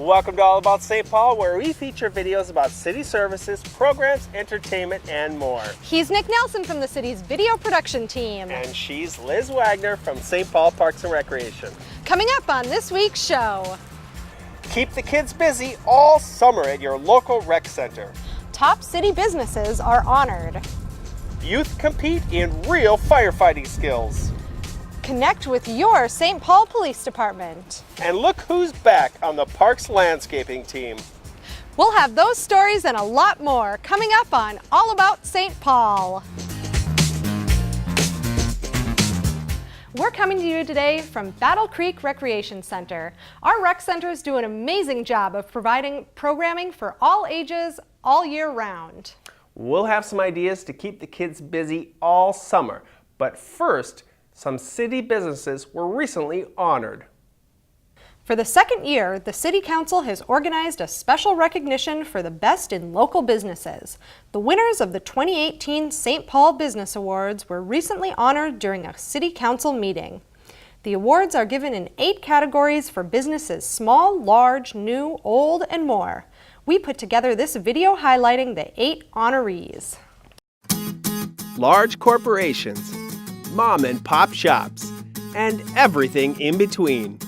Welcome to All About St. Paul, where we feature videos about city services, programs, entertainment, and more. He's Nick Nelson from the city's video production team. And she's Liz Wagner from St. Paul Parks and Recreation. Coming up on this week's show. Keep the kids busy all summer at your local rec center. Top city businesses are honored. Youth compete in real firefighting skills. Connect with your St. Paul Police Department. And look who's back on the Parks Landscaping team. We'll have those stories and a lot more coming up on All About St. Paul. We're coming to you today from Battle Creek Recreation Center. Our rec centers do an amazing job of providing programming for all ages, all year round. We'll have some ideas to keep the kids busy all summer, but first, some city businesses were recently honored. For the second year, the City Council has organized a special recognition for the best in local businesses. The winners of the 2018 St. Paul Business Awards were recently honored during a City Council meeting. The awards are given in 8 categories for businesses small, large, new, old, and more. We put together this video highlighting the 8 honorees. Large corporations, mom and pop shops, and everything in between.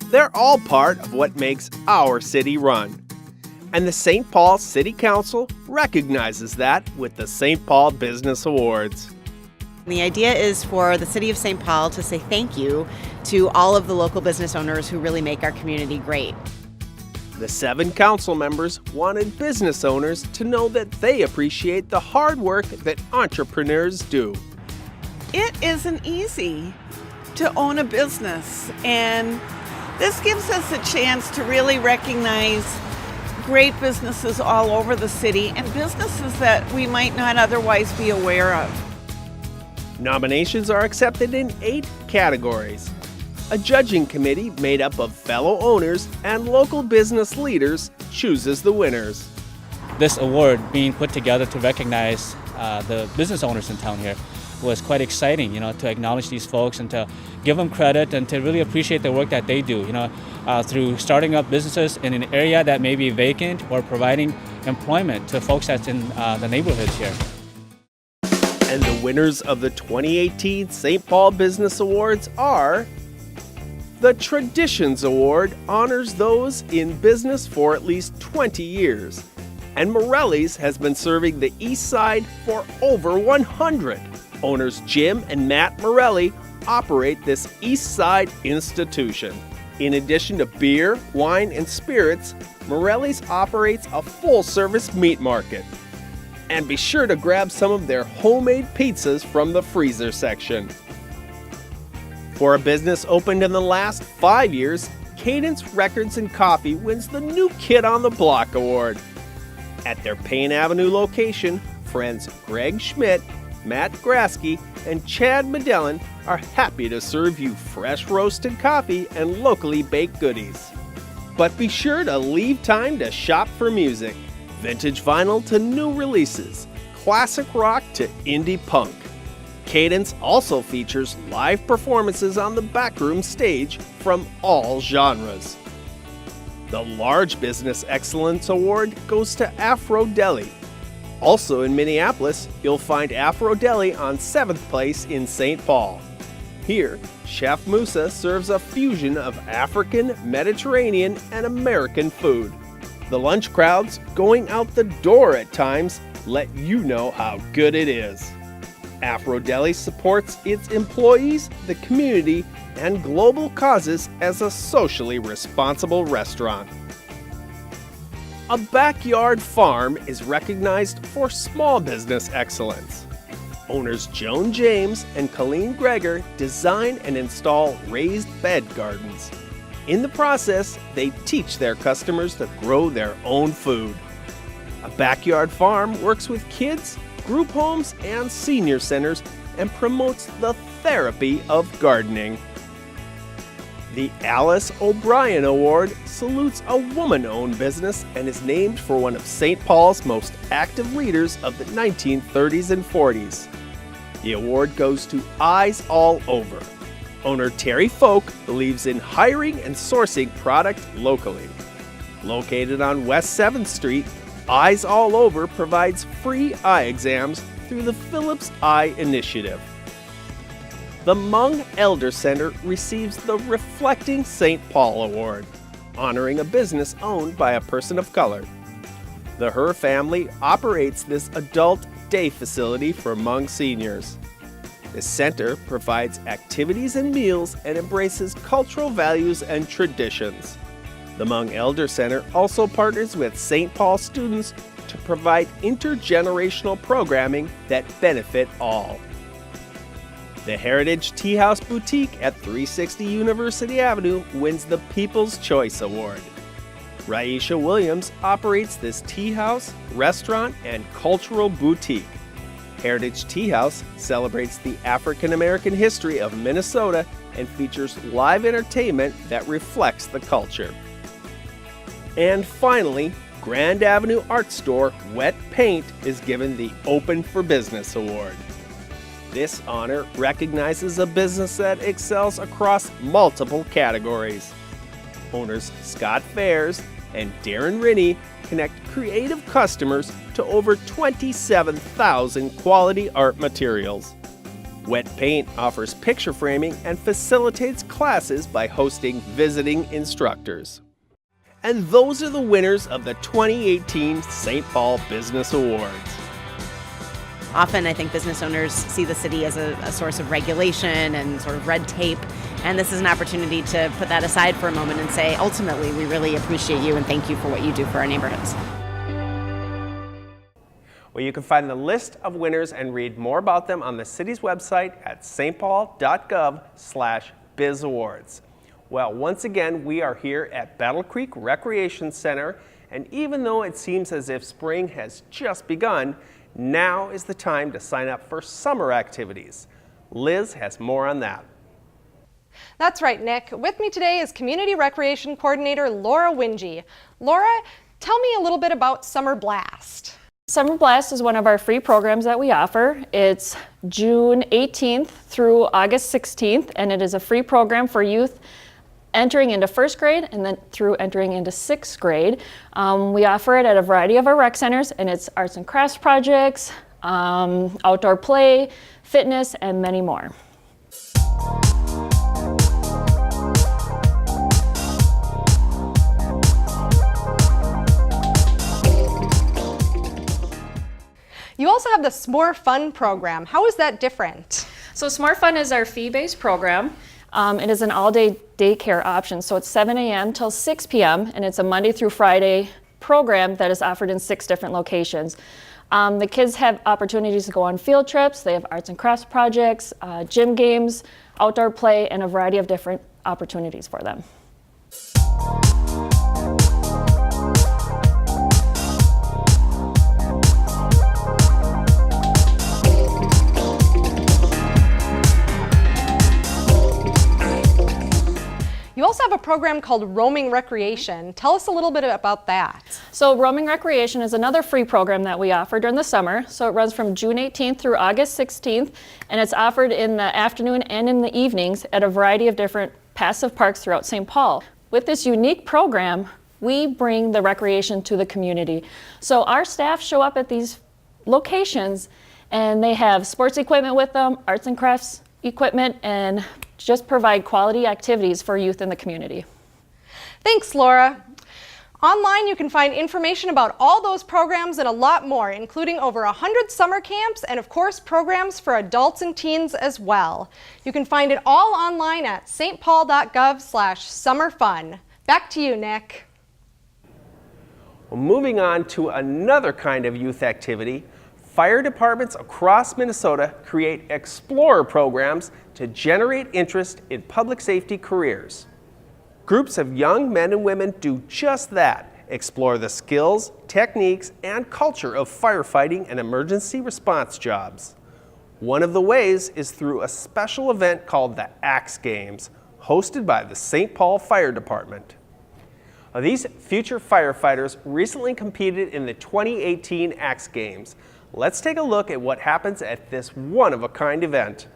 They're all part of what makes our city run. And the St. Paul City Council recognizes that with the St. Paul Business Awards. The idea is for the City of St. Paul to say thank you to all of the local business owners who really make our community great. The 7 council members wanted business owners to know that they appreciate the hard work that entrepreneurs do. It isn't easy to own a business, and this gives us a chance to really recognize great businesses all over the city and businesses that we might not otherwise be aware of. Nominations are accepted in 8 categories. A judging committee made up of fellow owners and local business leaders chooses the winners. This award being put together to recognize the business owners in town here was quite exciting, to acknowledge these folks and to give them credit and to really appreciate the work that they do, through starting up businesses in an area that may be vacant or providing employment to folks that's in the neighborhoods here. And the winners of the 2018 St. Paul Business Awards are: the Traditions Award honors those in business for at least 20 years, and Morelli's has been serving the East Side for over 100. Owners Jim and Matt Morelli operate this East Side institution. In addition to beer, wine, and spirits, Morelli's operates a full-service meat market. And be sure to grab some of their homemade pizzas from the freezer section. For a business opened in the last 5 years, Cadence Records and Coffee wins the New Kid on the Block Award. At their Payne Avenue location, friends Greg Schmidt, Matt Grasky, and Chad Medellin are happy to serve you fresh roasted coffee and locally baked goodies. But be sure to leave time to shop for music. Vintage vinyl to new releases, classic rock to indie punk. Cadence also features live performances on the backroom stage from all genres. The Large Business Excellence Award goes to Afro Deli. Also in Minneapolis, you'll find Afro Deli on 7th place in St. Paul. Here, Chef Musa serves a fusion of African, Mediterranean, and American food. The lunch crowds going out the door at times let you know how good it is. Afro Deli supports its employees, the community, and global causes as a socially responsible restaurant. A backyard farm is recognized for small business excellence. Owners Joan James and Colleen Greger design and install raised bed gardens. In the process, they teach their customers to grow their own food. A backyard farm works with kids, group homes, and senior centers and promotes the therapy of gardening. The Alice O'Brien Award salutes a woman-owned business and is named for one of St. Paul's most active leaders of the 1930s and 40s. The award goes to Eyes All Over. Owner Terry Folk believes in hiring and sourcing product locally. Located on West 7th Street, Eyes All Over provides free eye exams through the Phillips Eye Initiative. The Hmong Elder Center receives the Reflecting St. Paul Award, honoring a business owned by a person of color. The Her family operates this adult day facility for Hmong seniors. The center provides activities and meals and embraces cultural values and traditions. The Hmong Elder Center also partners with St. Paul students to provide intergenerational programming that benefit all. The Heritage Tea House Boutique at 360 University Avenue wins the People's Choice Award. Raisha Williams operates this tea house, restaurant, and cultural boutique. Heritage Tea House celebrates the African American history of Minnesota and features live entertainment that reflects the culture. And finally, Grand Avenue Art Store Wet Paint is given the Open for Business Award. This honor recognizes a business that excels across multiple categories. Owners Scott Fairs and Darren Rinney connect creative customers to over 27,000 quality art materials. Wet Paint offers picture framing and facilitates classes by hosting visiting instructors. And those are the winners of the 2018 St. Paul Business Awards. Often I think business owners see the city as a source of regulation and sort of red tape, and this is an opportunity to put that aside for a moment and say, ultimately, we really appreciate you and thank you for what you do for our neighborhoods. Well, you can find the list of winners and read more about them on the city's website at stpaul.gov/bizawards. Well, once again, we are here at Battle Creek Recreation Center, and even though it seems as if spring has just begun, now is the time to sign up for summer activities. Liz has more on that. That's right, Nick. With me today is Community Recreation Coordinator Laura Wingy. Laura, tell me a little bit about Summer Blast. Summer Blast is one of our free programs that we offer. It's June 18th through August 16th, and it is a free program for youth entering into first grade and then through entering into sixth grade. We offer it at a variety of our rec centers, and it's arts and crafts projects, outdoor play, fitness, and many more. You also have the S'more Fun program. How is that different? So S'more Fun is our fee-based program. It is an all-day daycare option, so it's 7 a.m. till 6 p.m., and it's a Monday through Friday program that is offered in 6 different locations. The kids have opportunities to go on field trips. They have arts and crafts projects, gym games, outdoor play, and a variety of different opportunities for them. You also have a program called Roaming Recreation. Tell us a little bit about that. So Roaming Recreation is another free program that we offer during the summer. So it runs from June 18th through August 16th, and it's offered in the afternoon and in the evenings at a variety of different passive parks throughout St. Paul. With this unique program, we bring the recreation to the community. So our staff show up at these locations, and they have sports equipment with them, arts and crafts equipment, and just provide quality activities for youth in the community. Thanks, Laura. Online, you can find information about all those programs and a lot more, including over 100 summer camps and, of course, programs for adults and teens as well. You can find it all online at stpaul.gov/summerfun. Back to you, Nick. Well, moving on to another kind of youth activity, fire departments across Minnesota create Explorer programs to generate interest in public safety careers. Groups of young men and women do just that, explore the skills, techniques, and culture of firefighting and emergency response jobs. One of the ways is through a special event called the Axe Games, hosted by the St. Paul Fire Department. These future firefighters recently competed in the 2018 Axe Games. Let's take a look at what happens at this one-of-a-kind event.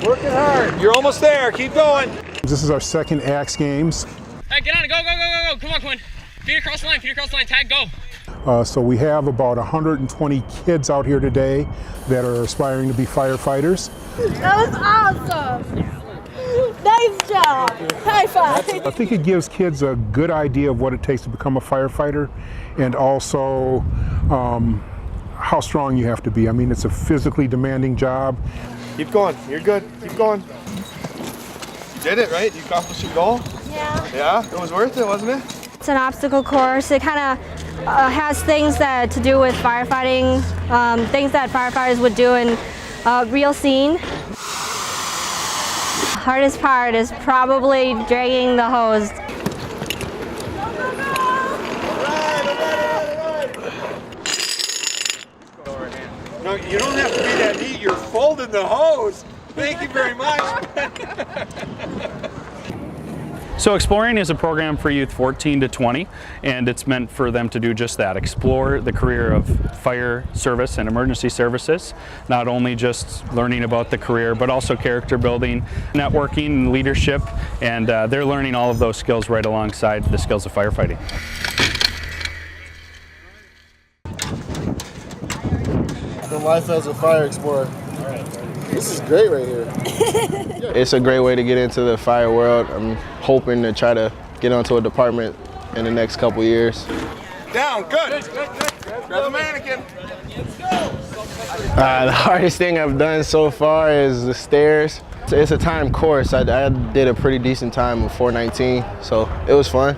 Working hard. You're almost there. Keep going. This is our second Axe Games. Hey, get on it. Go, go, go, go, go. go. Come on, Quinn. Feet across the line, tag, go. So we have about 120 kids out here today that are aspiring to be firefighters. That was awesome. Nice job. High five. I think it gives kids a good idea of what it takes to become a firefighter, and also how strong you have to be. I mean, it's a physically demanding job. Keep going. You're good. Keep going. You did it, right? You accomplished your goal? Yeah. Yeah? It was worth it, wasn't it? It's an obstacle course. It kind of has things that to do with firefighting, things that firefighters would do in a real scene. Hardest part is probably dragging the hose. No, you don't have to be that neat. You're folding the hose. Thank you very much. So Exploring is a program for youth 14 to 20, and it's meant for them to do just that, explore the career of fire service and emergency services, not only just learning about the career, but also character building, networking, and leadership, and they're learning all of those skills right alongside the skills of firefighting. The life as a fire explorer. This is great right here. It's a great way to get into the fire world. I'm hoping to try to get onto a department in the next couple years. Down, good. Grab the mannequin. The hardest thing I've done so far is the stairs. It's a time course. I did a pretty decent time of 4:19, so it was fun.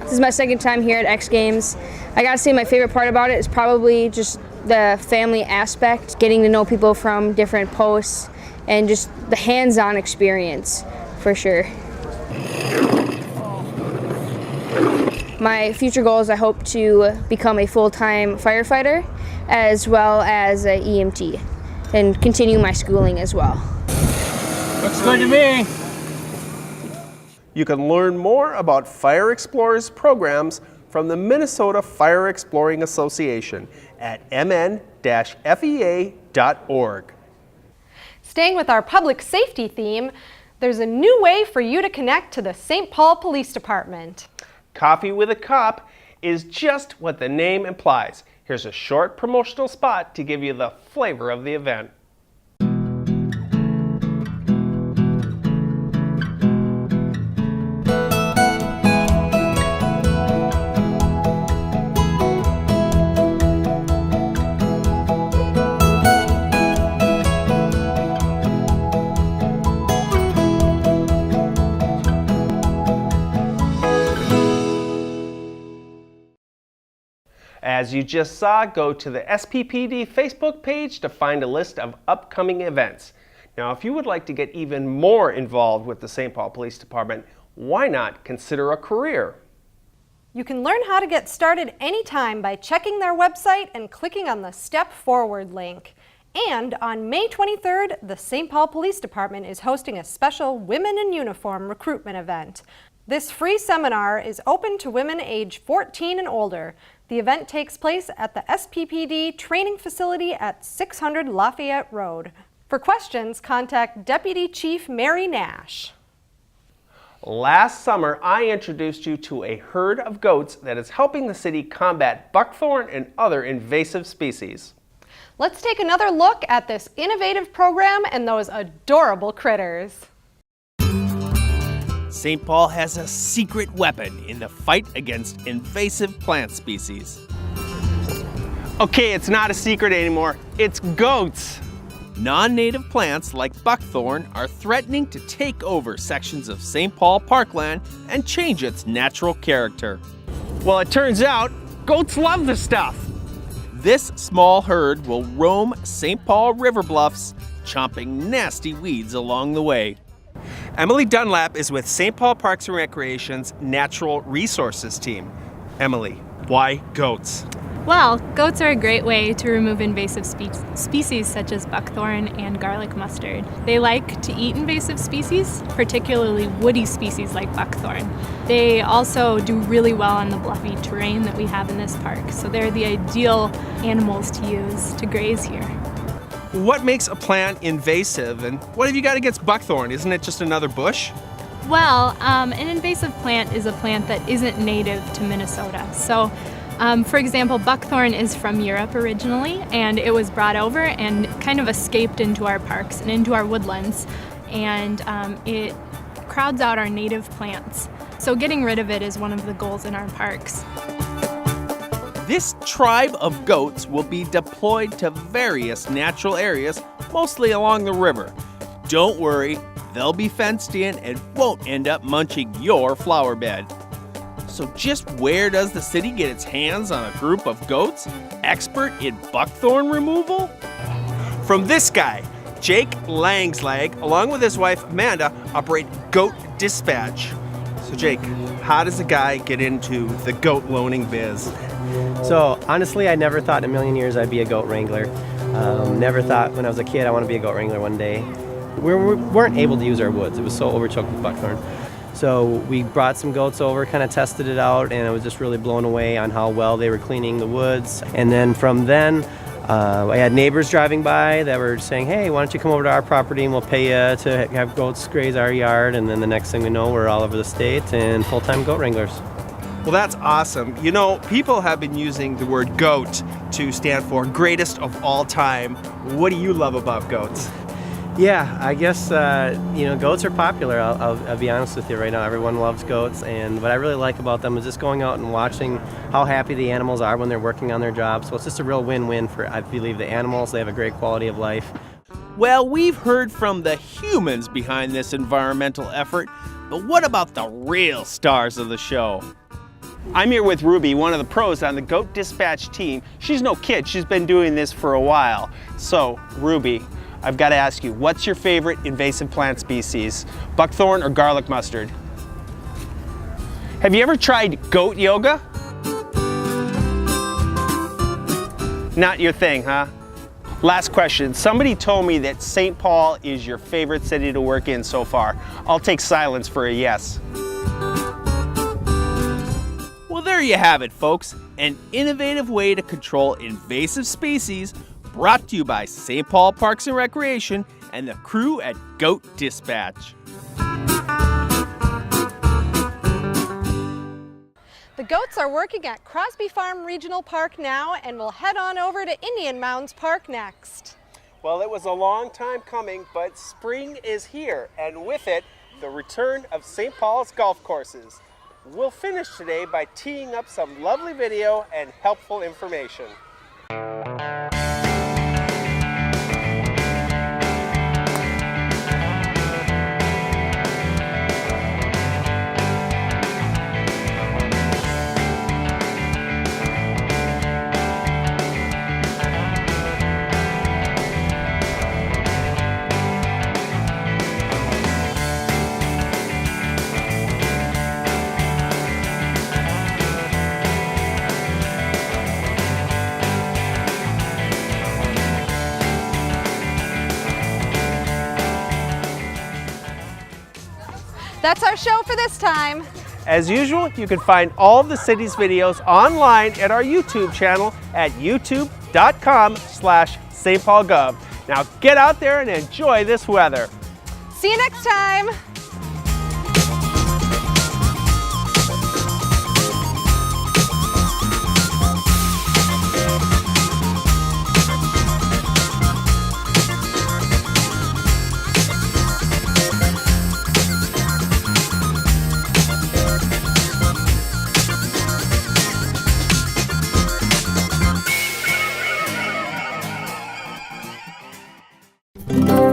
This is my second time here at X Games. I gotta say my favorite part about it is probably just the family aspect, getting to know people from different posts, and just the hands-on experience, for sure. My future goals, I hope to become a full-time firefighter as well as an EMT and continue my schooling as well. Looks good to me. You can learn more about Fire Explorers programs from the Minnesota Fire Exploring Association at mn-fea.org. Staying with our public safety theme, there's a new way for you to connect to the St. Paul Police Department. Coffee with a Cop is just what the name implies. Here's a short promotional spot to give you the flavor of the event. As you just saw, go to the SPPD Facebook page to find a list of upcoming events. Now, if you would like to get even more involved with the St. Paul Police Department, why not consider a career? You can learn how to get started anytime by checking their website and clicking on the Step Forward link. And on May 23rd, the St. Paul Police Department is hosting a special Women in Uniform recruitment event. This free seminar is open to women age 14 and older. The event takes place at the SPPD training facility at 600 Lafayette Road. For questions, contact Deputy Chief Mary Nash. Last summer, I introduced you to a herd of goats that is helping the city combat buckthorn and other invasive species. Let's take another look at this innovative program and those adorable critters. St. Paul has a secret weapon in the fight against invasive plant species. Okay, it's not a secret anymore. It's goats. Non-native plants like buckthorn are threatening to take over sections of St. Paul parkland and change its natural character. Well, it turns out goats love the stuff. This small herd will roam St. Paul river bluffs, chomping nasty weeds along the way. Emily Dunlap is with St. Paul Parks and Recreation's Natural Resources team. Emily, why goats? Well, goats are a great way to remove invasive species such as buckthorn and garlic mustard. They like to eat invasive species, particularly woody species like buckthorn. They also do really well on the bluffy terrain that we have in this park, so they're the ideal animals to use to graze here. What makes a plant invasive, and what have you got against buckthorn? Isn't it just another bush? Well, an invasive plant is a plant that isn't native to Minnesota. So, for example, buckthorn is from Europe originally, and it was brought over and kind of escaped into our parks and into our woodlands, and it crowds out our native plants. So getting rid of it is one of the goals in our parks. This tribe of goats will be deployed to various natural areas, mostly along the river. Don't worry, they'll be fenced in and won't end up munching your flower bed. So just where does the city get its hands on a group of goats, expert in buckthorn removal? From this guy, Jake Langslag, along with his wife Amanda, operate Goat Dispatch. So Jake, how does a guy get into the goat loaning biz? So honestly, I never thought in a million years I'd be a goat wrangler. Never thought when I was a kid I want to be a goat wrangler one day. We weren't able to use our woods. It was so overchoked with buckthorn. So we brought some goats over, kind of tested it out, and I was just really blown away on how well they were cleaning the woods. And then from then, I had neighbors driving by that were saying, hey, why don't you come over to our property and we'll pay you to have goats graze our yard. And then the next thing we know, we're all over the state and full-time goat wranglers. Well, that's awesome. You know, people have been using the word goat to stand for greatest of all time. What do you love about goats? Yeah, I guess, goats are popular. I'll be honest with you right now. Everyone loves goats, and what I really like about them is just going out and watching how happy the animals are when they're working on their jobs. So it's just a real win-win for, I believe, the animals. They have a great quality of life. Well, we've heard from the humans behind this environmental effort, but what about the real stars of the show? I'm here with Ruby, one of the pros on the Goat Dispatch team. She's no kid, she's been doing this for a while. So, Ruby, I've got to ask you, what's your favorite invasive plant species? Buckthorn or garlic mustard? Have you ever tried goat yoga? Not your thing, huh? Last question. Somebody told me that St. Paul is your favorite city to work in so far. I'll take silence for a yes. Well, there you have it, folks. An innovative way to control invasive species, brought to you by St. Paul Parks and Recreation and the crew at Goat Dispatch. The goats are working at Crosby Farm Regional Park now, and we'll head on over to Indian Mounds Park next. Well, it was a long time coming, but spring is here, and with it, the return of St. Paul's golf courses. We'll finish today by teeing up some lovely video and helpful information. That's our show for this time. As usual, you can find all of the city's videos online at our YouTube channel at youtube.com/St. Paul Gov. Now get out there and enjoy this weather. See you next time. Thank you.